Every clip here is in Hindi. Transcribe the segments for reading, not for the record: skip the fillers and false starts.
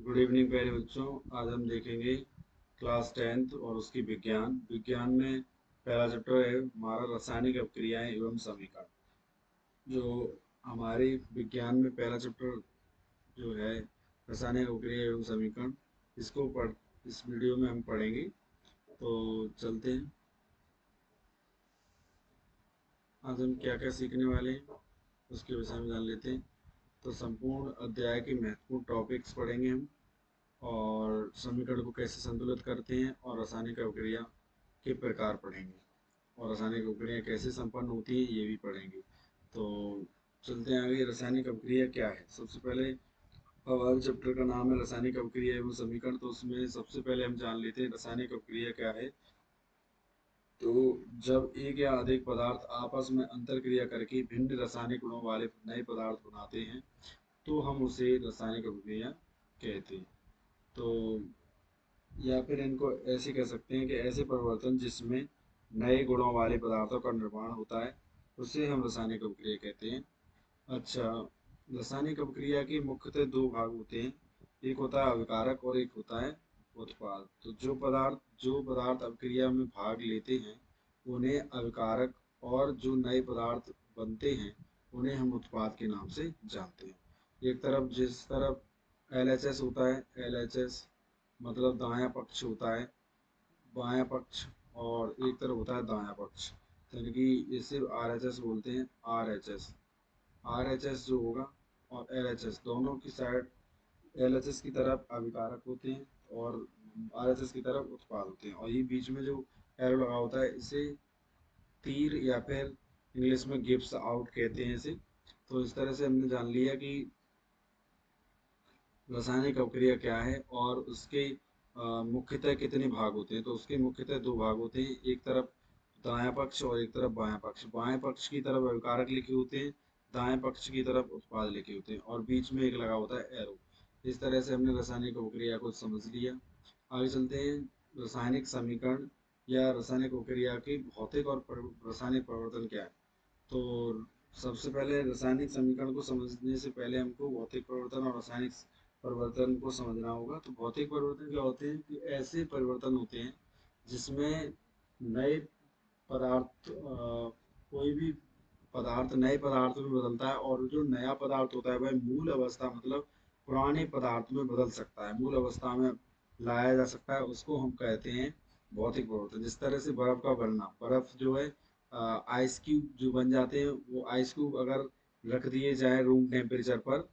गुड इवनिंग प्यारे बच्चों। आज हम देखेंगे क्लास 10th और उसकी विज्ञान विज्ञान में पहला चैप्टर है हमारा रासायनिक अभिक्रियाएं एवं समीकरण। जो हमारे विज्ञान में पहला चैप्टर जो है रासायनिक अभिक्रिया एवं समीकरण, इसको पढ़ इस वीडियो में हम पढ़ेंगे। तो चलते हैं, आज हम क्या क्या सीखने वाले हैं उसके विषय में जान लेते हैं। तो संपूर्ण अध्याय के महत्वपूर्ण टॉपिक्स पढ़ेंगे हम, और समीकरण को कैसे संतुलित करते हैं, और रासायनिक अभिक्रिया के प्रकार पढ़ेंगे, और रासायनिक अभिक्रिया कैसे संपन्न होती है ये भी पढ़ेंगे। तो चलते हैं आगे। रासायनिक अभिक्रिया क्या है? सबसे पहले हमारे चैप्टर का नाम है रासायनिक अभिक्रिया एवं समीकरण, तो उसमें सबसे पहले हम जान लेते हैं रासायनिक अभिक्रिया क्या है। तो जब एक या अधिक पदार्थ आपस में अंतर क्रिया करके भिन्न रासायनिक गुणों वाले नए पदार्थ बनाते हैं तो हम उसे रासायनिक अभिक्रिया कहते हैं। तो या फिर इनको ऐसे कह सकते हैं कि ऐसे परिवर्तन जिसमें नए गुणों वाले पदार्थों का निर्माण होता है उसे हम रासायनिक अभिक्रिया कहते हैं। अच्छा, रासायनिक अभिक्रिया के मुख्यतः दो भाग होते हैं, एक होता है अभिकारक और एक होता है उत्पाद। तो जो पदार्थ अभिक्रिया में भाग लेते हैं उन्हें अभिकारक, और जो नए पदार्थ बनते हैं उन्हें हम उत्पाद के नाम से जानते हैं। एक तरफ जिस तरफ LHS होता है, LHS मतलब दायां पक्ष होता है, बायां पक्ष, और एक तरफ होता है दायां पक्ष, तो यानी कि इसे RHS बोलते हैं। RHS जो होगा और LHS दोनों की साइड, LHS की तरफ अभिकारक होते हैं और RHS की तरफ उत्पाद होते हैं, और ये बीच में जो एरो लगा होता है इसे तीर, या फिर इंग्लिश में गिब्स आउट कहते हैं इसे। तो इस तरह से हमने जान लिया कि रासायनिक अभिक्रिया क्या है और उसके मुख्यतः कितने भाग होते हैं। तो उसके मुख्यतः दो भाग होते हैं, एक तरफ दायां पक्ष और एक तरफ बायां पक्ष। बाएं पक्ष की तरफ अभिकारक लिखे होते हैं, दाएं पक्ष की तरफ उत्पाद लिखे होते हैं, और बीच में एक लगा होता है एरो। इस तरह से हमने रासायनिक अभिक्रिया को समझ लिया। आगे चलते हैं, रासायनिक समीकरण या रासायनिक अभिक्रिया के भौतिक और रासायनिक परिवर्तन क्या है। तो सबसे पहले रासायनिक समीकरण को समझने से पहले हमको भौतिक परिवर्तन और रासायनिक परिवर्तन को समझना होगा। तो भौतिक परिवर्तन क्या होते हैं कि ऐसे परिवर्तन होते हैं जिसमें नए पदार्थ कोई भी पदार्थ नए पदार्थ में बदलता है, और जो नया पदार्थ होता है वह मूल अवस्था मतलब पुराने पदार्थ में बदल सकता है, मूल अवस्था में लाया जा सकता है, उसको हम कहते हैं भौतिक परिवर्तन। जिस तरह से बर्फ का बनना, बर्फ जो है आइस क्यूब जो बन जाते हैं, वो आइस क्यूब अगर रख दिए जाए रूम टेम्परेचर पर,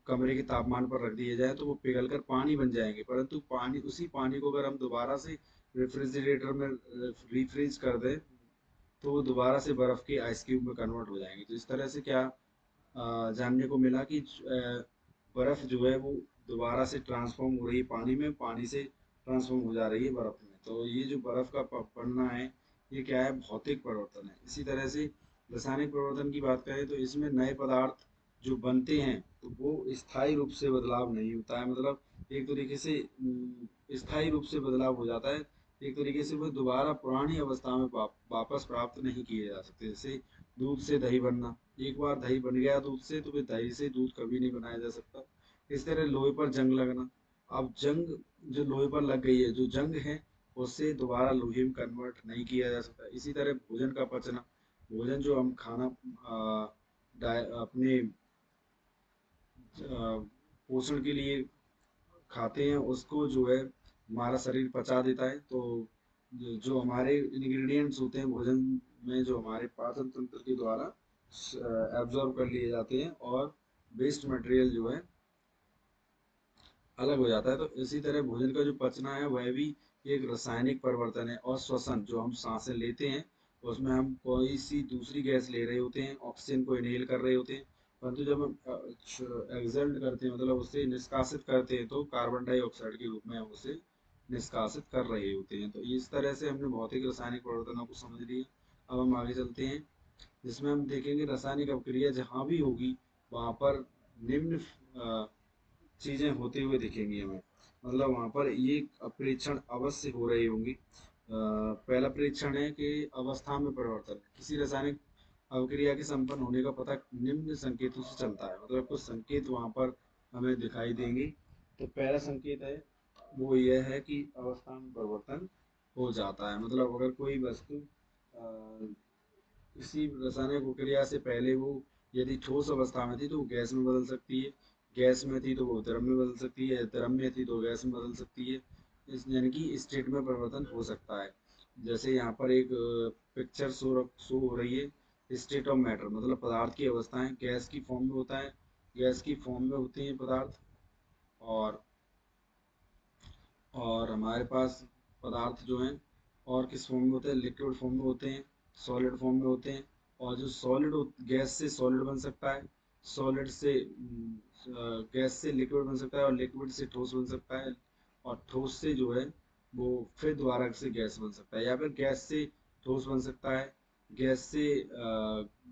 कमरे के तापमान पर रख दिए जाए तो वो पिघल कर पानी बन जाएंगे, परंतु उसी पानी को अगर हम दोबारा से रेफ्रिजरेटर में रिफ्रीज कर दें तो वो दोबारा से बर्फ के आइस क्यूब में कन्वर्ट हो जाएंगे। तो इस तरह से क्या जानने को मिला कि बर्फ जो है वो दोबारा से ट्रांसफॉर्म हो रही है पानी में, पानी से ट्रांसफॉर्म हो जा रही है बर्फ में। तो ये जो बर्फ का बनना है ये क्या है, भौतिक परिवर्तन है। इसी तरह से रासायनिक परिवर्तन की बात करें तो इसमें नए पदार्थ जो बनते हैं तो वो स्थायी रूप से बदलाव नहीं होता है, मतलब एक तरीके से स्थायी रूप से बदलाव हो जाता है, एक तरीके से वो दोबारा पुरानी अवस्था में वापस प्राप्त नहीं किए जा सकते। जैसे दूध से दही बनना, एक बार दही बन गया दूध से तो फिर दही से दूध कभी नहीं बनाया जा सकता। इस तरह लोहे पर जंग लगना, अब जंग जो लोहे पर लग गई है, जो जंग है उससे दोबारा लोहे में कन्वर्ट नहीं किया जा सकता। इसी तरह भोजन का पचना, भोजन जो हम खाना अपने पोषण के लिए खाते हैं उसको जो है हमारा शरीर पचा देता है। तो जो हमारे इंग्रेडिएंट्स होते हैं भोजन में, जो हमारे पाचन तंत्र के द्वारा एब्जॉर्ब कर लिए जाते हैं, और वेस्ट मटेरियल जो है अलग हो जाता है। तो इसी तरह भोजन का जो पचना है वह भी एक रासायनिक परिवर्तन है। और श्वसन, जो हम सांसें लेते हैं उसमें हम कोई सी दूसरी गैस ले रहे होते हैं, ऑक्सीजन को इनहेल कर रहे होते हैं, परंतु जब हम एक्सल्ट करते हैं मतलब उसे निष्कासित करते हैं तो कार्बन डाइऑक्साइड के रूप में हम उसे निष्कासित कर रहे होते हैं। तो इस तरह से हमने भौतिक रासायनिक परिवर्तनों को समझ लिया। अब हम आगे चलते हैं, जिसमें हम देखेंगे रासायनिक अभिक्रिया जहाँ भी होगी वहाँ पर निम्न चीजें होते हुए दिखेंगी हमें, मतलब वहां पर ये परीक्षण अवश्य हो रही होंगी। पहला परीक्षण है कि अवस्था में परिवर्तन, किसी रासायनिक अभिक्रिया के संपन्न होने का पता निम्न संकेतों से चलता है, मतलब कुछ संकेत वहां पर हमें दिखाई देंगे। तो पहला संकेत है वो यह है कि अवस्था में परिवर्तन हो जाता है। मतलब अगर कोई वस्तु किसी रासायनिक प्रक्रिया से पहले वो यदि ठोस अवस्था में थी तो वो गैस में बदल सकती है, गैस में थी तो वो द्रव में बदल सकती है, द्रव में थी तो गैस में बदल सकती है। इस यानी कि स्टेट में परिवर्तन हो सकता है। जैसे यहाँ पर एक पिक्चर शो हो रही है, स्टेट ऑफ मैटर मतलब पदार्थ की अवस्थाएं गैस की फॉर्म में होता है, गैस की फॉर्म में होती हैं पदार्थ। और हमारे पास पदार्थ जो हैं और किस फॉर्म में होते हैं, लिक्विड फॉर्म में होते हैं, सॉलिड फॉर्म में होते हैं। और जो सॉलिड गैस से सॉलिड बन सकता है, सॉलिड से गैस से लिक्विड बन सकता है, और लिक्विड से ठोस बन सकता है, और ठोस से जो है वो फिर दोबारा से गैस बन सकता है, या फिर गैस से ठोस बन सकता है, गैस से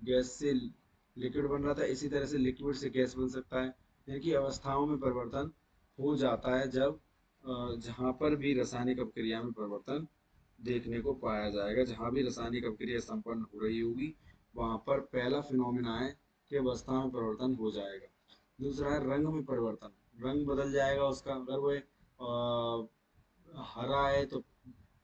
गैस से लिक्विड बन रहा था, इसी तरह से लिक्विड से गैस बन सकता है। यानी कि अवस्थाओं में परिवर्तन हो जाता है जब जहाँ पर भी रासायनिक अपक्रिया में परिवर्तन देखने को पाया जाएगा, जहाँ भी रासायनिक अपक्रिया संपन्न हो रही होगी वहाँ पर पहला फिनोमिना है कि अवस्था में परिवर्तन हो जाएगा। दूसरा है रंग में परिवर्तन, रंग बदल जाएगा उसका। अगर वह हरा है तो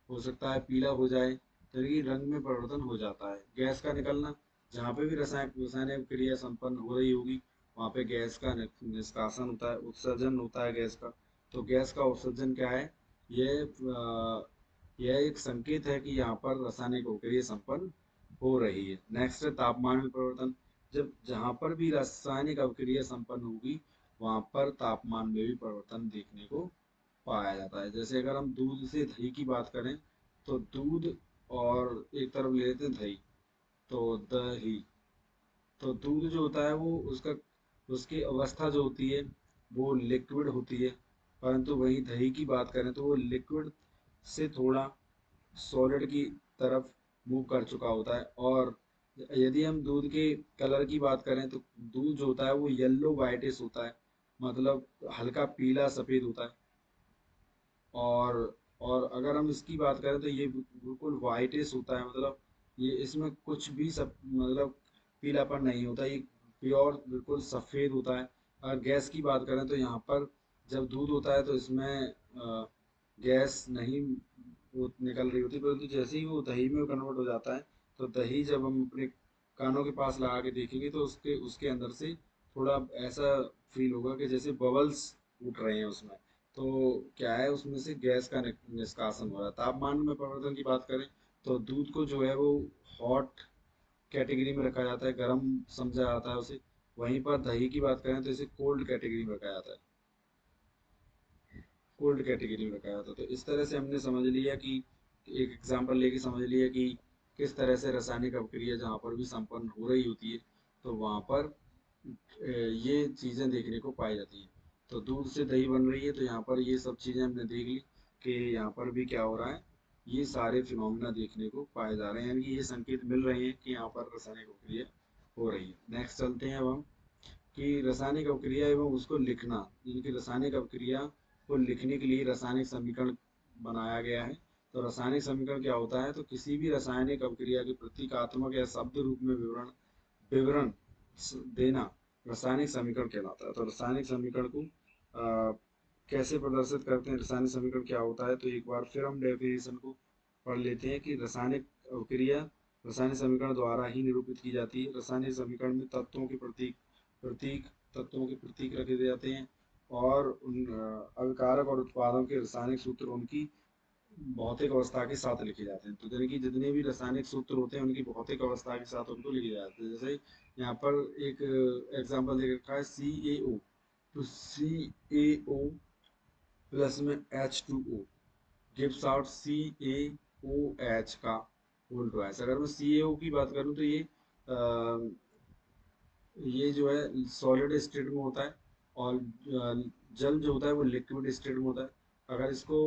हो सकता है पीला हो जाए, तो ये रंग में परिवर्तन हो जाता है। गैस का निकलना, जहाँ पे भी रासायनिक क्रिया संपन्न हो रही होगी वहाँ पे गैस का निष्कासन होता है, उत्सर्जन होता है गैस का। तो गैस का उत्सर्जन क्या है, यह एक संकेत है कि यहाँ पर रासायनिक क्रिया संपन्न हो रही है। नेक्स्ट है तापमान में परिवर्तन। जब जहाँ पर भी रासायनिक अभिक्रिया संपन्न होगी वहाँ पर तापमान में भी परिवर्तन देखने को पाया जाता है। जैसे अगर हम दूध से दही की बात करें तो दूध, और एक तरफ ले लेते हैं दही, तो दही, तो दूध जो होता है वो उसका उसकी अवस्था जो होती है वो लिक्विड होती है, परंतु वहीं दही की बात करें तो वो लिक्विड से थोड़ा सॉलिड की तरफ मूव कर चुका होता है। और यदि हम दूध के कलर की बात करें तो दूध जो होता है वो येलो वाइटिश होता है, मतलब हल्का पीला सफ़ेद होता है। और अगर हम इसकी बात करें तो ये बिल्कुल वाइटिश होता है, मतलब ये इसमें कुछ भी सब मतलब पीलापन नहीं होता, ये प्योर बिल्कुल सफ़ेद होता है। अगर गैस की बात करें तो यहाँ पर जब दूध होता है तो इसमें गैस नहीं वो निकल रही होती, परंतु जैसे ही वो दही में कन्वर्ट हो जाता है तो दही जब हम अपने कानों के पास लगा के देखेंगे तो उसके उसके अंदर से थोड़ा ऐसा फील होगा कि जैसे बबल्स उठ रहे हैं उसमें। तो क्या है, उसमें से गैस का निष्कासन हो रहा है। तापमान में परिवर्तन की बात करें तो दूध को जो है वो हॉट कैटेगरी में रखा जाता है, गर्म समझा जाता है उसे। वहीं पर दही की बात करें तो इसे कोल्ड कैटेगरी में रखा जाता है, कोल्ड कैटेगरी में रखा जाता है। तो इस तरह से हमने समझ लिया कि एक एग्जांपल लेके समझ लिया कि किस तरह से रासायनिक अपक्रिया जहाँ पर भी संपन्न हो रही होती है तो वहाँ पर ये चीज़ें देखने को पाई जाती हैं। तो दूध से दही बन रही है तो यहाँ पर ये सब चीज़ें हमने देख ली कि यहाँ पर भी क्या हो रहा है, ये सारे फिनोमिना देखने को पाए जा रहे हैं, यानी कि ये संकेत मिल रहे हैं कि यहाँ पर रासायनिक अपक्रिया हो रही है। नेक्स्ट चलते हैं अब हम कि रासायनिक अपक्रिया एवं उसको लिखना, यानी कि रासायनिक अपक्रिया को लिखने के लिए रासायनिक समीकरण बनाया गया है। तो रासायनिक समीकरण क्या होता है, तो किसी भी रासायनिक अपक्रिया के प्रतीकात्मक या शब्द रूप में विवरण विवरण देना रासायनिक समीकरण कहलाता है। तो रासायनिक समीकरण को कैसे प्रदर्शित करते हैं, रासायनिक समीकरण क्या होता है, तो एक बार फिर हम डेफिनेशन को पढ़ लेते हैं कि रासायनिक अभिक्रिया रासायनिक समीकरण द्वारा ही निरूपित की जाती है। रासायनिक समीकरण में तत्वों के प्रतीक तत्वों के प्रतीक रखे जाते हैं, और उन अभिकारक और उत्पादों के रासायनिक सूत्र उनकी भौतिक अवस्था के साथ लिखे जाते हैं। तो यानी कि जितने भी रासायनिक सूत्र होते हैं उनकी भौतिक अवस्था के साथ उनको लिखे जाते हैं। जैसे यहाँ पर एक एग्जांपल दे रखा है CaO, तो CaO प्लस में H2O गिव्स आउट CaOH का होल ट्वाइस। अगर मैं CaO की बात करूँ तो ये जो है सॉलिड स्टेट में होता है, और जल जो होता है वो लिक्विड स्टेट में होता है। अगर इसको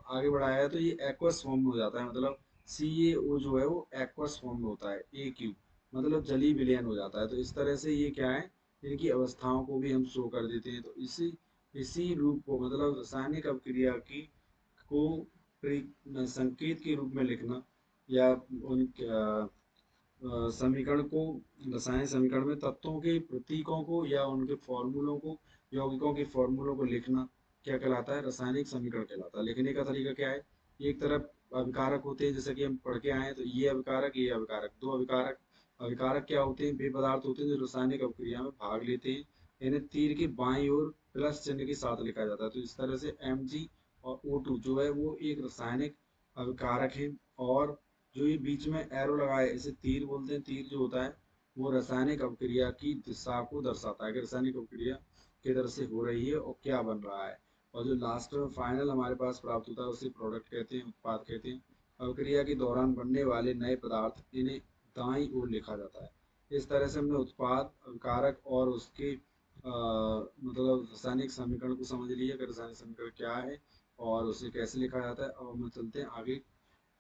आगे बढ़ाया है तो ये एक्वस फॉर्म में हो जाता है, मतलब CaO जो है वो एक्वस फॉर्म में होता है, AQ मतलब जलीय विलयन हो जाता है। तो इस तरह से ये क्या है, इनकी अवस्थाओं को भी हम शो कर देते हैं। तो इसी इसी रूप को मतलब रासायनिक अपक्रिया की को संकेत के रूप में लिखना, या उन समीकरण को, रासायनिक समीकरण में तत्वों के प्रतीकों को या उनके फॉर्मूलों को यौगिकों के फॉर्मूलों को लिखना क्या कहलाता है? रासायनिक समीकरण कहलाता है। लिखने का तरीका क्या है? एक तरफ अभिकारक होते हैं, जैसे कि हम पढ़ के आए हैं, तो ये अभिकारक, ये अभिकारक, दो अभिकारक। अभिकारक क्या होते हैं? वे पदार्थ होते हैं जो रासायनिक अभिक्रिया में भाग लेते हैं। इन्हें तीर के बाईं ओर प्लस चिन्ह के साथ लिखा जाता है। तो इस तरह से Mg और O2 जो है वो एक रासायनिक अभिकारक है, और जो ये बीच में एरो लगाए इसे तीर बोलते हैं। तीर जो होता है वो रासायनिक अभिक्रिया की दिशा को दर्शाता है कि रासायनिक अभिक्रिया किधर से हो रही है और क्या बन रहा है। और जो लास्ट में फाइनल हमारे पास प्राप्त होता है उसे प्रोडक्ट कहते हैं, उत्पाद कहते हैं। अभिक्रिया के दौरान बनने वाले नए पदार्थ, इन्हें दाईं ओर लिखा जाता है। इस तरह से हमने उत्पाद, अभिकारक और उसके मतलब रासायनिक समीकरण को समझ लिया कि रासायनिक समीकरण क्या है और उसे कैसे लिखा जाता है। अब हम चलते हैं आगे।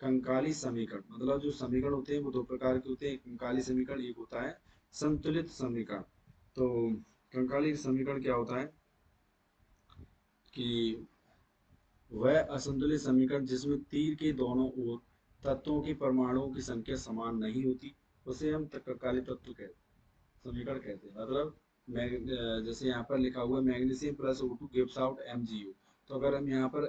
कंकाली समीकरण, मतलब जो समीकरण होते हैं वो दो प्रकार के होते हैं। एक कंकाली समीकरण, एक होता है संतुलित समीकरण। तो कंकाली समीकरण क्या होता है कि वह असंतुलित समीकरण जिसमें तीर के दोनों ओर तत्वों के परमाणुओं की संख्या समान नहीं होती, उसे हम कंकाली तत्व कहते समीकरण कहते हैं। मतलब जैसे यहाँ पर लिखा हुआ है magnesium plus O2 gives out MgO। तो अगर हम यहाँ पर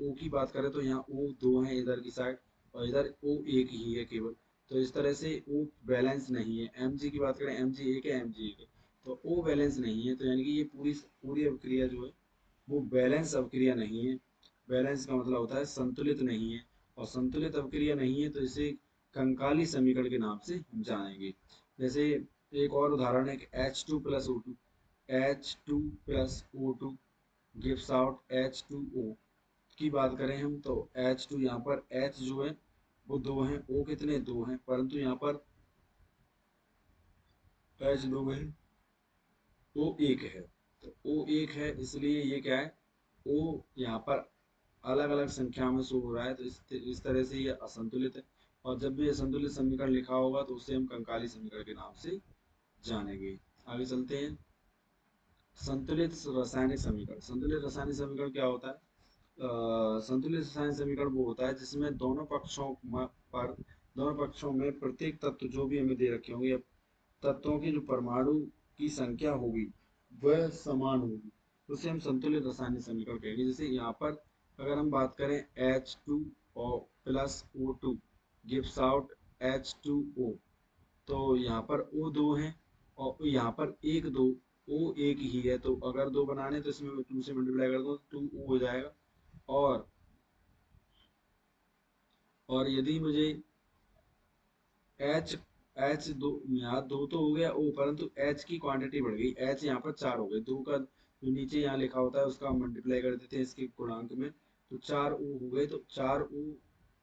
O की बात करें तो यहाँ O दो है इधर की साइड, और इधर O एक ही है केवल। तो इस तरह से O बैलेंस नहीं है। Mg की बात करें, Mg एक है, Mg एक है, तो O बैलेंस नहीं है। तो यानी कि ये पूरी पूरी अभिक्रिया जो है वो बैलेंस अभिक्रिया नहीं है। बैलेंस का मतलब होता है संतुलित नहीं है, और संतुलित अभिक्रिया नहीं है तो इसे कंकाली समीकरण के नाम से हम जानेंगे। जैसे एक और उदाहरण है कि H2 plus O2, H2 plus O2 gives out H2O की बात करें हम, तो H2 यहाँ पर H जो है वो दो हैं, O कितने? दो हैं, परंतु यहाँ पर H दो है, O एक है। तो O एक है इसलिए ये क्या है? O यहाँ पर अलग अलग संख्या में शो हो रहा है, तो इस तरह से ये असंतुलित है। और जब भी असंतुलित समीकरण लिखा होगा तो उसे हम कंकाली समीकरण के नाम से जानेंगे। आगे चलते हैं। संतुलित रासायनिक समीकरण। संतुलित रासायनिक समीकरण क्या होता है? संतुलित रासायनिक समीकरण वो होता है जिसमें दोनों पक्षों में प्रत्येक तत्व जो भी हमें दे रखे होंगे, या तत्वों की जो परमाणु की संख्या होगी वह समान होगी, उसे हम संतुलित रासायनिक समीकरण कहेंगे। जैसे यहाँ पर अगर हम बात करें H2 और plus O2 gives out H2O, तो यहाँ पर O दो हैं और यहाँ पर एक दो, O एक ही है, तो अगर दो बनाने तो इसमें 2 से मल्टीप्लाई कर दो, 2O हो जाएगा। और यदि मुझे एच दो, यहाँ दो तो हो गया O, परंतु H की क्वांटिटी बढ़ गई, H यहाँ पर 4 हो गए। दो का जो नीचे यहाँ लिखा होता है उसका हम मल्टीप्लाई कर देते हैं इसके गुणांक में, तो 4O हो गए। तो 4O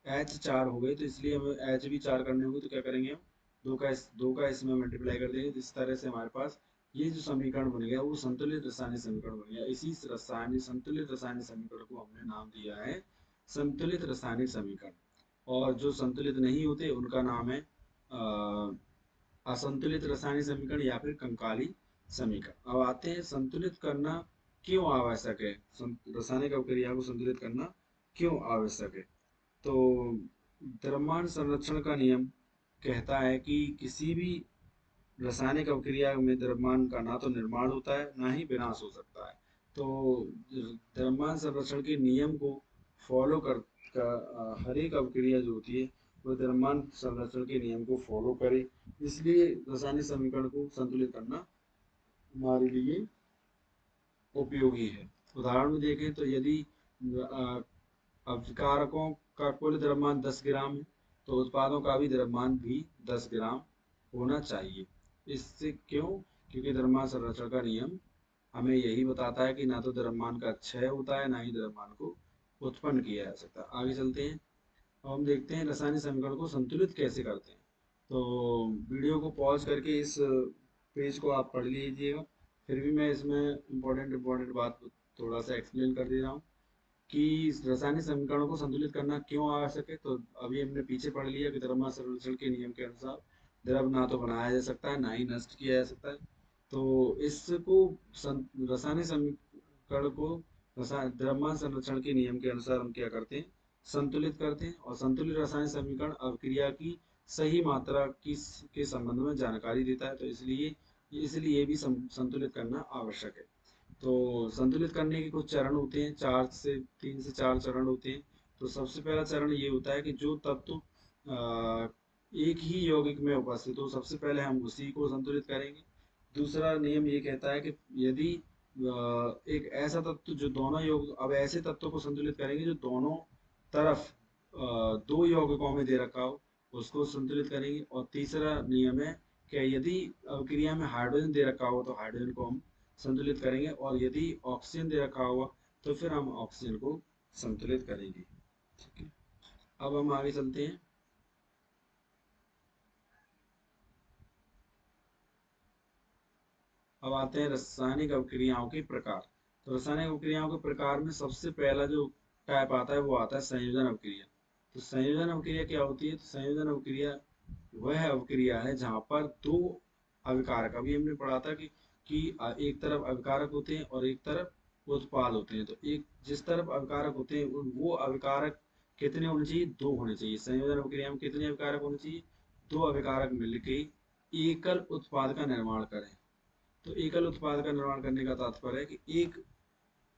H 4 हो गए, तो इसलिए हमें H भी 4 करने होंगे। तो क्या करेंगे हम? दो का इसमें मल्टीप्लाई कर देंगे। इस तरह से हमारे पास ये जो समीकरण बन गया वो संतुलित रासायनिक समीकरण बन गया। इसी संतुलित रासायनिक समीकरण को हमने नाम दिया है संतुलित रासायनिक समीकरण। और जो संतुलित नहीं होते उनका नाम है असंतुलित रासायनिक समीकरण या फिर कंकाली समीकरण। अब आते हैं संतुलित करना क्यों आवश्यक है। रासायनिक अभिक्रिया को संतुलित करना क्यों आवश्यक है? तो द्रव्यमान संरक्षण का नियम कहता है कि किसी भी रासायनिक अभिक्रिया में द्रव्यमान का ना तो निर्माण होता है ना ही विनाश हो सकता है। तो द्रव्यमान संरक्षण के नियम को फॉलो हर एक अभिक्रिया जो होती है वो द्रव्यमान संरक्षण के नियम को फॉलो करे। इसलिए रासायनिक समीकरण को संतुलित करना हमारे लिए उपयोगी है। उदाहरण में देखें तो यदि अभिकारकों का कुल द्रव्यमान 10 ग्राम है, तो उत्पादों का भी द्रव्यमान भी 10 ग्राम होना चाहिए। इससे क्यों? क्योंकि द्रव्यमान संरक्षण का नियम हमें यही बताता है कि ना तो द्रव्यमान का क्षय होता है ना ही द्रव्यमान को उत्पन्न किया जा सकता। आगे चलते हैं। अब हम देखते हैं रासायनिक समीकरण को संतुलित कैसे करते हैं। तो वीडियो को पॉज करके इस पेज को आप पढ़ लीजिएगा। फिर भी मैं इसमें इम्पोर्टेंट बात थोड़ा सा एक्सप्लेन कर दे रहा हूँ कि रासायनिक समीकरणों को संतुलित करना क्यों आवश्यक है। तो अभी हमने पीछे पढ़ लिया कि द्रव्यमान संरक्षण के नियम के अनुसार द्रव ना तो बनाया जा सकता है ना ही नष्ट किया जा सकता है। तो इसको रासायनिक समीकरण को द्रव्यमान संरक्षण के नियम के अनुसार हम क्या करते हैं? संतुलित करते हैं। और संतुलित रासायनिक समीकरण अभिक्रिया की सही मात्रा के संबंध में जानकारी देता है। तो इसलिए भी संतुलित करना आवश्यक है। तो संतुलित करने के कुछ चरण होते हैं, 3 से 4 चरण होते हैं। तो सबसे पहला चरण ये होता है कि जो तत्व एक ही यौगिक में उपस्थित हो, सबसे पहले हम उसी को संतुलित करेंगे। दूसरा नियम ये कहता है कि यदि एक ऐसा तत्व जो दोनों यौगिक, अब ऐसे तत्वों को संतुलित करेंगे जो दोनों तरफ 2 यौगिकों में दे रखा हो, उसको संतुलित करेंगे। और तीसरा नियम है कि यदि अभिक्रिया में हाइड्रोजन दे रखा हो तो हाइड्रोजन को हम संतुलित करेंगे, और यदि ऑक्सीजन दे रखा होगा तो फिर हम ऑक्सीजन को संतुलित करेंगे। ठीक है, अब हम आगे चलते हैं। अब आते हैं रासायनिक अभिक्रियाओं के प्रकार। तो रासायनिक अभिक्रियाओं के प्रकार में सबसे पहला जो टाइप आता है वो आता है संयोजन अभिक्रिया। तो संयोजन अभिक्रिया क्या होती है? तो संयोजन अभिक्रिया वह अभिक्रिया है जहां पर दो अभिकारक, अभी हमने पढ़ा था कि एक तरफ अभिकारक होते हैं और एक तरफ उत्पाद होते हैं। तो एक जिस तरफ अभिकारक होते हैं वो अभिकारक कितने होने चाहिए? 2 होने चाहिए। संयोजन अभिक्रिया में कितने अभिकारक होने चाहिए? 2 अभिकारक मिलकर एकल उत्पाद का निर्माण करें। तो एकल उत्पाद का निर्माण करने का तात्पर्य है कि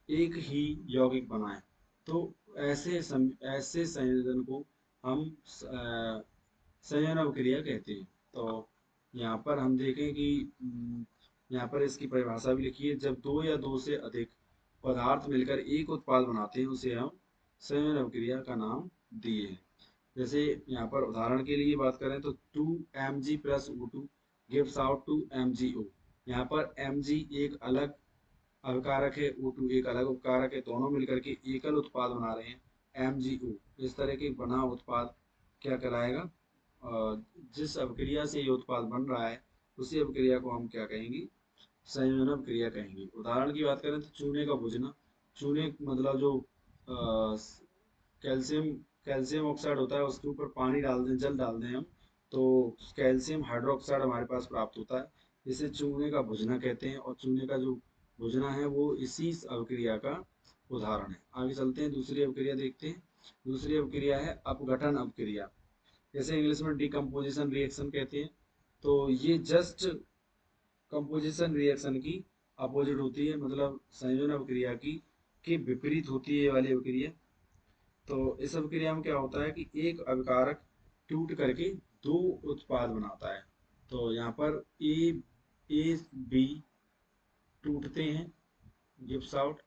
एक ही यौगिक बनाएं। तो ऐसे संयोजन को हम संयोजन अभिक्रिया कहते हैं। तो यहाँ पर हम देखें कि यहाँ पर इसकी परिभाषा भी लिखी है। जब 2 या 2 से अधिक पदार्थ मिलकर एक उत्पाद बनाते हैं उसे हम संयोजन अभिक्रिया का नाम दिए हैं। जैसे यहाँ पर उदाहरण के लिए बात करें तो 2Mg plus O2 gives out 2MgO। यहाँ पर Mg एक अलग अभिकारक है, O2 एक अलग उपकारक है, दोनों मिलकर के एकल उत्पाद बना रहे हैं MgO। इस तरह के बना उत्पाद क्या कहलाएगा? जिस अभिक्रिया से ये उत्पाद बन रहा है उसी अभिक्रिया को हम क्या कहेंगे? संयोजन अभिक्रिया कहेंगे। उदाहरण की बात करें तो चूने का बुझना। चूने मतलब जो कैल्शियम कैल्शियम ऑक्साइड होता है उसके ऊपर पानी डाल दें, जल डाल दें हम, तो कैल्शियम हाइड्रोक्साइड हमारे पास प्राप्त होता है। इसे चूने का भुजना कहते हैं, और चूने का जो भुजना है वो इसी अभिक्रिया का उदाहरण है। आगे चलते हैं, दूसरी अभिक्रिया देखते हैं। दूसरी अभिक्रिया है अपघटन अभिक्रिया, जैसे इंग्लिश में डिकम्पोजिशन रिएक्शन कहते हैं। तो ये जस्ट कंपोजिशन रिएक्शन की अपोजिट होती है, मतलब संयोजन अभिक्रिया की के विपरीत होती है ये वाली अभिक्रिया। तो इस अभिक्रिया में क्या होता है कि एक अभिकारक टूट करके 2 उत्पाद बनाता है। तो यहाँ पर ए बी टूटते हैं, गिव्स आउट,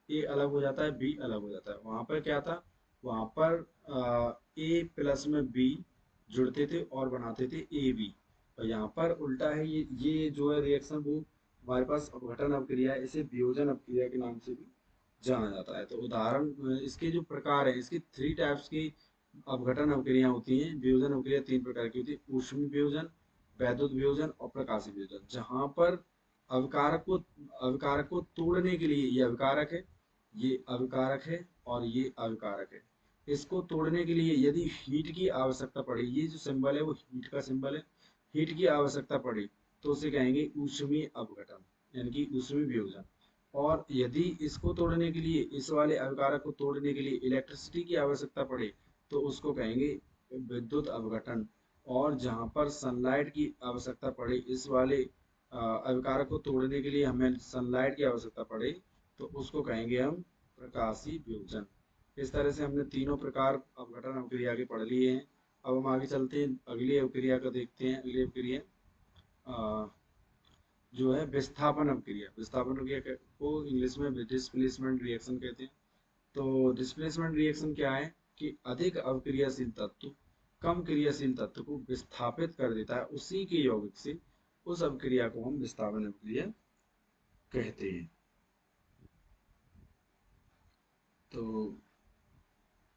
ए अलग हो जाता है, बी अलग हो जाता है। वहां पर क्या था? वहां पर ए प्लस में बी जुड़ते थे और बनाते थे ए बी। और यहाँ पर उल्टा है, ये जो है रिएक्शन वो हमारे पास अपघटन अभिक्रिया है। इसे वियोजन अभिक्रिया के नाम से भी जाना जाता है। तो उदाहरण इसके जो प्रकार है, इसकी 3 टाइप्स की अपघटन अभिक्रिया होती हैं। वियोजन अभिक्रिया 3 प्रकार की होती है: ऊष्मीय वियोजन, वैद्युत वियोजन और प्रकाशीय वियोजन। जहां पर अभिकारक को तोड़ने के लिए, ये अभिकारक है, ये अभिकारक है और ये अभिकारक है, इसको तोड़ने के लिए यदि हीट की आवश्यकता पड़े, ये जो सिंबल है वो हीट का सिंबल है, हीट की आवश्यकता पड़े तो उसे कहेंगे ऊष्मीय अपघटन, यानी कि ऊष्मीय वियोजन। और यदि इसको तोड़ने के लिए, इस वाले अभिकारक को तोड़ने के लिए इलेक्ट्रिसिटी की आवश्यकता पड़े तो उसको कहेंगे विद्युत अपघटन। और जहाँ पर सनलाइट की आवश्यकता पड़े, इस वाले अभिकारक को तोड़ने के लिए हमें सनलाइट की आवश्यकता पड़े तो उसको कहेंगे हम प्रकाशीय वियोजन। इस तरह से हमने तीनों प्रकार अपघटन अभिक्रिया के पढ़ लिए हैं। अब हम आगे चलते हैं, अगली अभिक्रिया का देखते हैं। अगली अभिक्रिया जो है विस्थापन अभिक्रिया। विस्थापन अभिक्रिया को इंग्लिश में डिस्प्लेसमेंट रिएक्शन कहते हैं। तो डिस्प्लेसमेंट रिएक्शन क्या है कि अधिक अभिक्रियाशील तत्व कम क्रियाशील तत्व को विस्थापित कर देता है उसी के यौगिक से। उस अभिक्रिया को हम विस्थापन अभिक्रिया कहते हैं। तो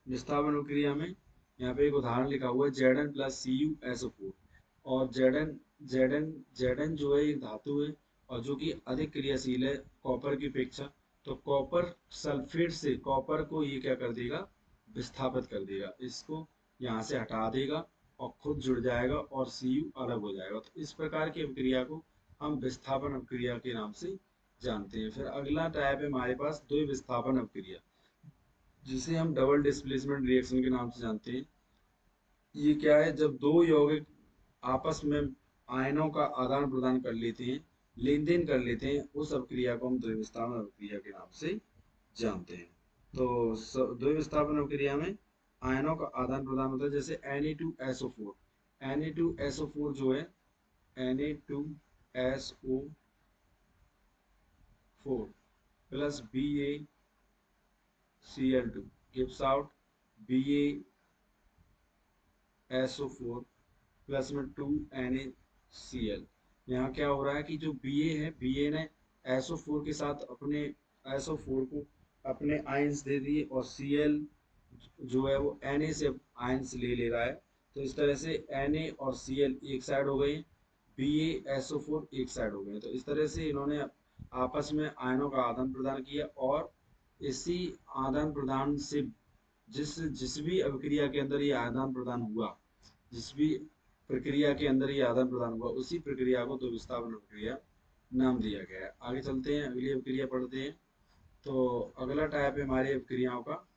विस्थापन अभिक्रिया में यहाँ पे एक उदाहरण लिखा हुआ है Zn प्लस CuSO4। और Zn जो है एक धातु है और जो कि अधिक क्रियाशील है कॉपर की अपेक्षा। तो कॉपर सल्फेट से कॉपर को ये क्या कर देगा? विस्थापित कर देगा, इसको यहाँ से हटा देगा और खुद जुड़ जाएगा और Cu अलग हो जाएगा। तो इस प्रकार की अभिक्रिया को हम विस्थापन अभिक्रिया के नाम से जानते हैं। फिर अगला टाइप है हमारे पास द्विविस्थापन अभिक्रिया, जिसे हम डबल डिस्प्लेसमेंट रिएक्शन के नाम से जानते हैं। ये क्या है? जब 2 यौगिक आपस में आयनों का आदान प्रदान कर लेते हैं लेन देन कर लेते हैं, उस अपक्रिया को हम द्वैविस्थापन अपक्रिया के नाम से जानते हैं। तो द्वैविस्थापन अपक्रिया में आयनों का आदान प्रदान होता है, जैसे Na2SO4। Na2SO4 जो है, Na2SO4 plus BaCl2 gives out BaSO4 plus में 2NaCl। यहाँ क्या हो रहा है कि जो Ba है, Ba ने SO4 के साथ अपने SO4 को अपने आयंस दे दिए, और Cl जो है वो Na से आयंस ले रहा है। तो इस तरह से Na और Cl एक साइड हो गए, BaSO4 एक साइड हो गए। तो इस तरह से इन्होंने आपस में आयनों का आदान प्रदान किया, और इसी आदान प्रदान से जिस भी अभिक्रिया के अंदर ये आदान प्रदान हुआ, जिस भी प्रक्रिया के अंदर ये आदान प्रदान हुआ, उसी प्रक्रिया को द्विविस्थापन प्रक्रिया नाम दिया गया है। आगे चलते हैं, अगली अभिक्रिया पढ़ते हैं। तो अगला टाइप है हमारी अभिक्रियाओं का,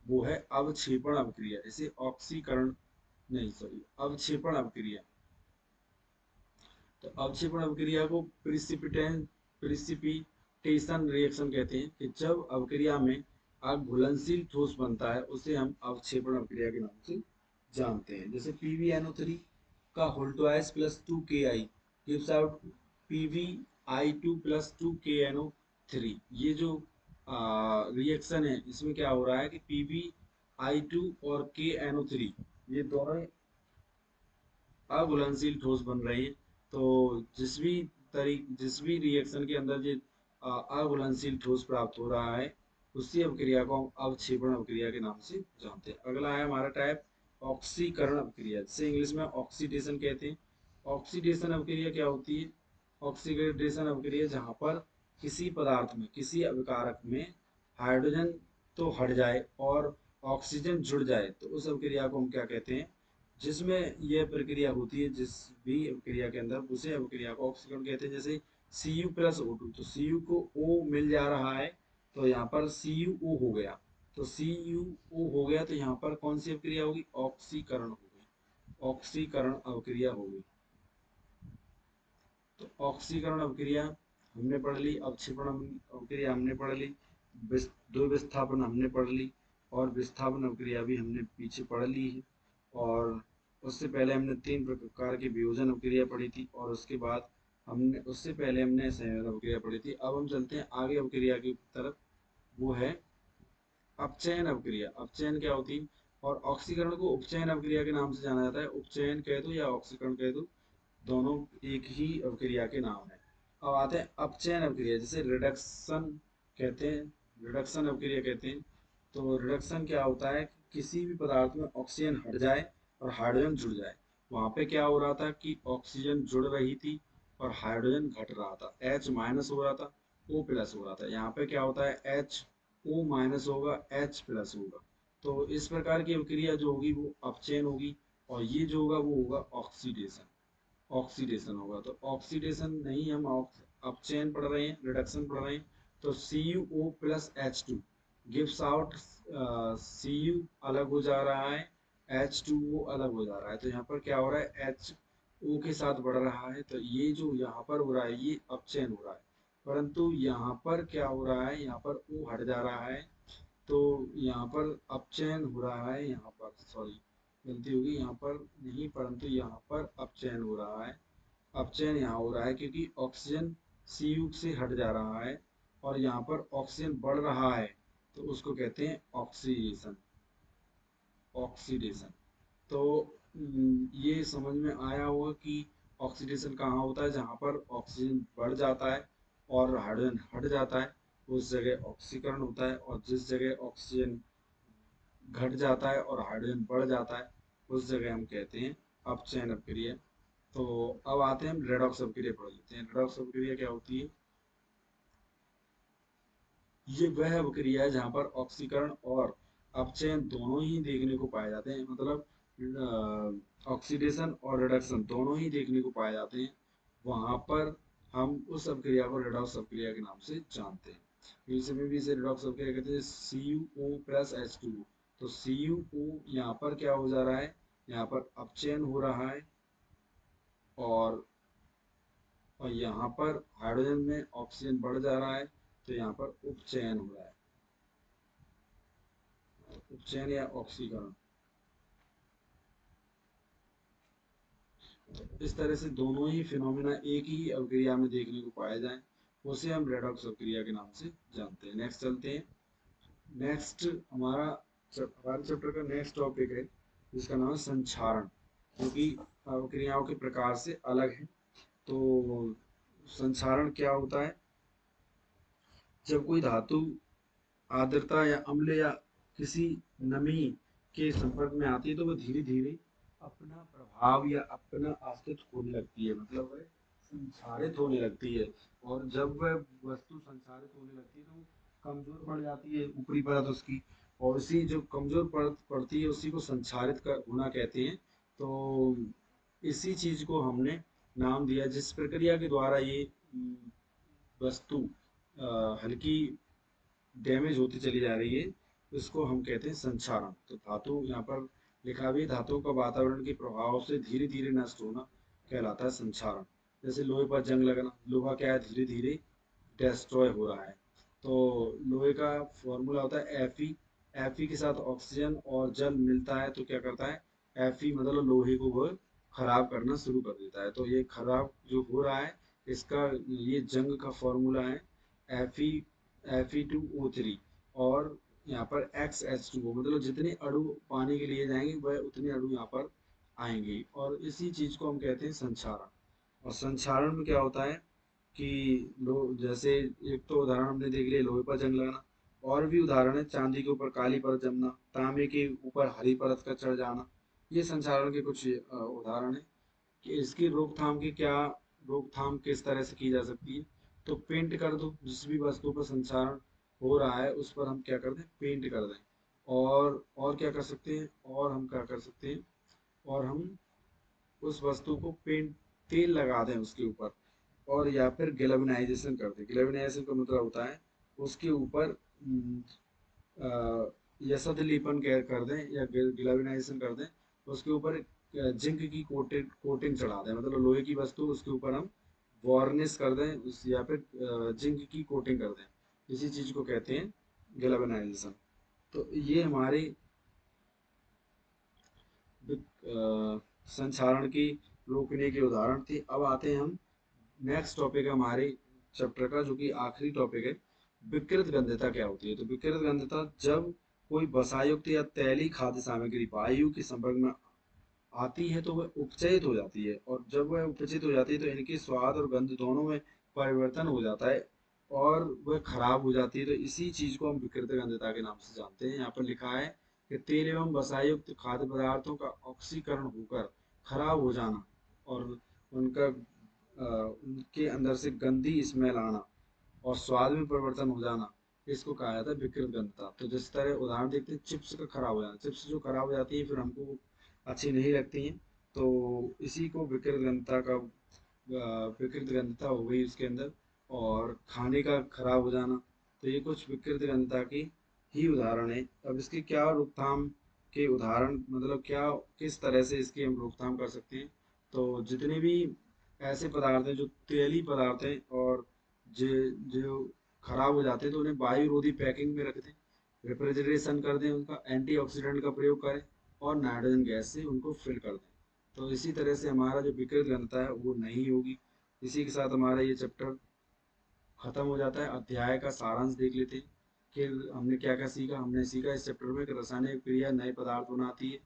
वो है अवक्षेपण अभिक्रिया। इसे ऑक्सीकरण नहीं, सॉरी, अवक्षेपण अभिक्रिया। तो अवक्षेपण अभिक्रिया को प्रिसिपिटेशन रिएक्शन कहते हैं, कि जब अभिक्रिया में घुलनशील ठोस बनता है, उसे हम अवक्षेपण अभिक्रिया के नाम से जानते हैं। जैसे PbNO3 का whole twice plus 2Ki gives out PbI2 plus 2KNO3। ये जो रिएक्शन है, इसमें क्या हो रहा है कि PbI2 और KNO3 ये दोनों अघुलनशील ठोस बन रहे हैं। तो जिस भी रिएक्शन के अंदर ये अघुलनशील ठोस प्राप्त हो रहा है, उसी अभिक्रिया को हम अवक्षेपण अभिक्रिया के नाम से जानते हैं। अगला है हमारा टाइप ऑक्सीकरण अभिक्रिया, जिसे इंग्लिश में ऑक्सीडेशन कहते हैं। ऑक्सीडेशन अभिक्रिया क्या होती है? ऑक्सीडेशन अभिक्रिया जहाँ पर किसी पदार्थ में, किसी अभिकारक में हाइड्रोजन तो हट जाए और ऑक्सीजन जुड़ जाए, तो उस अभिक्रिया को हम क्या कहते हैं? जिसमें यह प्रक्रिया होती है, जिस भी अभिक्रिया के अंदर, उसे अभिक्रिया को ऑक्सीकरण कहते हैं। जैसे Cu प्लस O2, तो Cu को O मिल जा रहा है, तो यहाँ पर CuO हो गया। तो CuO हो गया, तो यहाँ पर कौन सी अभिक्रिया होगी? ऑक्सीकरण होगी, ऑक्सीकरण अभिक्रिया होगी। तो ऑक्सीकरण अभिक्रिया हमने पढ़ ली, अवक्षेपण अभिक्रिया हमने पढ़ ली, द्वैविस्थापन हमने पढ़ ली, और विस्थापन अभिक्रिया भी हमने पीछे पढ़ ली है। और उससे पहले हमने 3 प्रकार की वियोजन अभिक्रिया पढ़ी थी, और उसके बाद उससे पहले हमने संयोजन अभिक्रिया पढ़ी थी। अब हम चलते हैं आगे अभिक्रिया की तरफ, वो है अपचयन अभिक्रिया। अपचयन क्या होती है? और ऑक्सीकरण को उपचयन अभिक्रिया के नाम से जाना जाता है। उपचयन कह दो या ऑक्सीकरण कह दो, दोनों एक ही अभिक्रिया के नाम है। अब आते हैं अपचयन अभिक्रिया, जिसे रिडक्शन कहते हैं, रिडक्शन अभिक्रिया कहते हैं। तो रिडक्शन क्या होता है? किसी भी पदार्थ में ऑक्सीजन हट जाए और हाइड्रोजन जुड़ जाए। वहां पे क्या हो रहा था कि ऑक्सीजन जुड़ रही थी और हाइड्रोजन घट रहा था, H माइनस हो रहा था, O प्लस हो रहा था। यहाँ पे क्या होता है? HO माइनस होगा, H प्लस होगा। तो इस प्रकार की अभिक्रिया जो होगी वो अपचयन होगी, और ये जो होगा वो होगा ऑक्सीडेशन, ऑक्सीडेशन होगा। तो ऑक्सीडेशन नहीं, हम अपचयन पढ़ रहे हैं, रिडक्शन पढ़ रहे हैं। तो CuO plus H2 gives out, Cu अलग हो जा रहा है, H2O अलग हो जा रहा है। तो यहाँ पर क्या हो रहा है? HO के साथ बढ़ रहा है। तो ये जो यहाँ पर हो रहा है, ये अपचयन हो रहा है। परंतु यहाँ पर क्या हो रहा है? यहाँ पर O हट जा रहा है, तो यहाँ पर अपचयन हो रहा है। यहाँ पर, सॉरी, गलती होगी, यहाँ पर नहीं, परंतु यहाँ पर अपचयन हो रहा है। अपचयन यहाँ हो रहा है क्योंकि ऑक्सीजन Cu से हट जा रहा है, और यहाँ पर ऑक्सीजन बढ़ रहा है, तो उसको कहते हैं ऑक्सीडेशन, ऑक्सीडेशन। तो ये समझ में आया होगा कि ऑक्सीडेशन कहाँ होता है? जहाँ पर ऑक्सीजन बढ़ जाता है और हाइड्रोजन हट जाता है, उस जगह ऑक्सीकरण होता है। और जिस जगह ऑक्सीजन घट जाता है और हाइड्रोजन बढ़ जाता है, उस जगह हम कहते हैं अपचयन अभिक्रिया। तो अब आते हैं, हम रेडॉक्स अभिक्रिया पढ़ लेते हैं। रेडॉक्स अभिक्रिया क्या होती है? ये वह अभिक्रिया है जहाँ पर ऑक्सीकरण और अपचयन दोनों ही देखने को पाए जाते हैं। मतलब ऑक्सीडेशन और रिडक्शन दोनों ही देखने को पाए जाते हैं। वहां पर हम उस अभिक्रिया को रेडॉक्स अभिक्रिया के नाम से जानते हैं। इसी में भी इसे रेडॉक्स अभिक्रिया कहते हैं। CuO प्लस H2O, तो CuO यहाँ पर क्या हो जा रहा है? यहाँ पर अपचयन हो रहा है, और और यहाँ पर हाइड्रोजन में ऑक्सीजन बढ़ जा रहा है, तो यहाँ पर उपचयन हो रहा है, उपचयन या ऑक्सीकरण। इस तरह से दोनों ही फिनोमिना एक ही अभिक्रिया में देखने को पाए जाएं, उसे हम रेडॉक्स अभिक्रिया के नाम से जानते हैं। नेक्स्ट चलते हैं। नेक्स्ट हमारे चैप्टर का नेक्स्ट टॉपिक है जिसका नाम है संक्षारण, जो कि अभिक्रियाओं के प्रकार से अलग है। तो संक्षारण क्या होता है? जब कोई धातु आर्द्रता या अम्ल या किसी नमी के संपर्क में आती है तो वह धीरे धीरे अपना प्रभाव या अपना अस्तित्व खोने लगती है, मतलब वह संक्षारित होने लगती है। और जब वह वस्तु संक्षारित होने लगती है तो कमजोर पड़ जाती है ऊपरी परत उसकी, और उसी जो कमजोर परत पड़ती है उसी को संक्षारित कर होना कहते हैं। तो इसी चीज को हमने नाम दिया, जिस प्रक्रिया के द्वारा ये वस्तु हल्की डैमेज होती चली जा रही है, इसको हम कहते हैं संक्षारण। तो धातु यहाँ पर लिखा भी, धातु का वातावरण के प्रभाव से धीरे धीरे नष्ट होना कहलाता है संक्षारण। जैसे लोहे पर जंग लगना, लोहा क्या है, धीरे धीरे डेस्ट्रॉय हो रहा है। तो लोहे का फॉर्मूला होता है Fe। Fe के साथ ऑक्सीजन और जल मिलता है तो क्या करता है, Fe मतलब लोहे को वह खराब करना शुरू कर देता है। तो ये खराब जो हो रहा है, इसका ये जंग का फॉर्मूला है Fe Fe2O3। और यहाँ पर XH2O, मतलब जितने अणु पानी के लिए जाएंगे वह उतने अणु यहाँ पर आएंगे, और इसी चीज को हम कहते हैं संक्षारण। और संक्षारण में क्या होता है कि लो जैसे एक तो उदाहरण हमने देख लिया लोहे पर जंग लगाना, और भी उदाहरण है चांदी के ऊपर काली परत जमना, तांबे के ऊपर हरी परत का चढ़ जाना। ये संक्षारण के कुछ उदाहरण है कि इसकी रोकथाम की क्या, रोकथाम किस तरह से की जा सकती है। तो पेंट कर दो, जिस भी वस्तु पर संक्षारण हो रहा है उस पर हम क्या कर दें, पेंट कर दें। और क्या कर सकते हैं, और हम क्या कर सकते हैं, और हम उस वस्तु को पेंट तेल लगा दें उसके ऊपर, और या फिर गैल्वेनाइजेशन कर दें। गैल्वेनाइजेशन का मतलब होता है उसके ऊपर यसद लेपन कर दें या गैल्वेनाइजेशन कर दें, उसके ऊपर जिंक की कोटिंग चढ़ा दें, मतलब लोहे की वस्तु उसके ऊपर हम वार्निश कर दें उस, या फिर जिंक की कोटिंग कर दें। इसी चीज को कहते हैं गैल्वेनाइजेशन। तो ये हमारी संक्षारण की रोकने के उदाहरण थे। अब आते हैं हम नेक्स्ट टॉपिक है हमारे चैप्टर का, जो कि आखिरी टॉपिक है, विकृत गंधता क्या होती है। तो विकृत गंधता जब कोई वसायुक्त या तैलीय खाद्य सामग्री वायु के संपर्क में आती है तो वह उपचयित हो जाती है, और जब वह उपचयित हो जाती है तो इनके स्वाद और गंध दोनों में परिवर्तन हो जाता है और वह खराब हो जाती है। तो इसी चीज को हम विकृत गंधता के नाम से जानते हैं। यहाँ पर लिखा है कि तेल एवं वसायुक्त खाद्य पदार्थों का ऑक्सीकरण होकर खराब हो जाना और उनका उनके अंदर से गंदी स्मेल आना और स्वाद में परिवर्तन हो जाना, इसको कहा जाता है विकृत गंधता। तो जिस तरह उदाहरण देखते हैं चिप्स का खराब हो जाना, चिप्स जो खराब हो जाती है फिर हमको अच्छी नहीं लगती हैं, तो इसी को विकृत गंधता का विकृत गंधता हो गई उसके अंदर। और खाने का खराब हो जाना, तो ये कुछ विकृत गंधता की ही उदाहरण है। अब इसकी क्या रोकथाम के उदाहरण, मतलब क्या किस तरह से इसकी हम रोकथाम कर सकते हैं। तो जितने भी ऐसे पदार्थ हैं जो तेली पदार्थ हैं और जो जो खराब हो जाते हैं तो उन्हें वायु रोधी पैकिंग में रख दें, रेफ्रिजरेशन कर दें, उनका एंटीऑक्सीडेंट का प्रयोग करें और नाइट्रोजन गैस से उनको फिल कर दें। तो इसी तरह से हमारा जो विकृत घनता है वो नहीं होगी। इसी के साथ हमारा ये चैप्टर खत्म हो जाता है। अध्याय का सारांश देख लेते हैं कि हमने क्या क्या सीखा। हमने सीखा इस चैप्टर में कि रासायनिक क्रिया नए पदार्थ बनाती है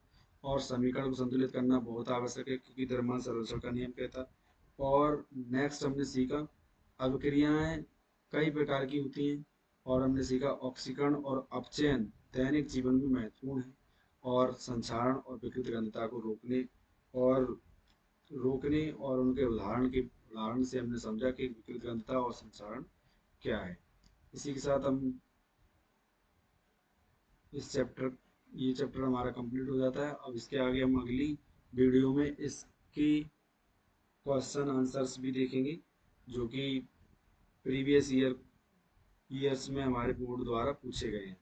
और समीकरण को संतुलित करना बहुत आवश्यक है, क्योंकि द्रव्यमान संरक्षण का नियम कहता है। और नेक्स्ट हमने सीखा अभिक्रियाएं कई प्रकार की होती हैं, और हमने सीखा ऑक्सीकरण और अपचयन दैनिक जीवन में महत्वपूर्ण है, और संक्षारण और विकृत गंधता को और रोकने और उनके उदाहरण से हमने समझा कि विकृत गंधता और संक्षारण क्या है। इसी के साथ हम इस चैप्टर ये चैप्टर हमारा कंप्लीट हो जाता है। अब इसके आगे हम अगली वीडियो में इसकी क्वेश्चन आंसर्स भी देखेंगे, जो कि प्रीवियस ईयर्स में हमारे बोर्ड द्वारा पूछे गए हैं।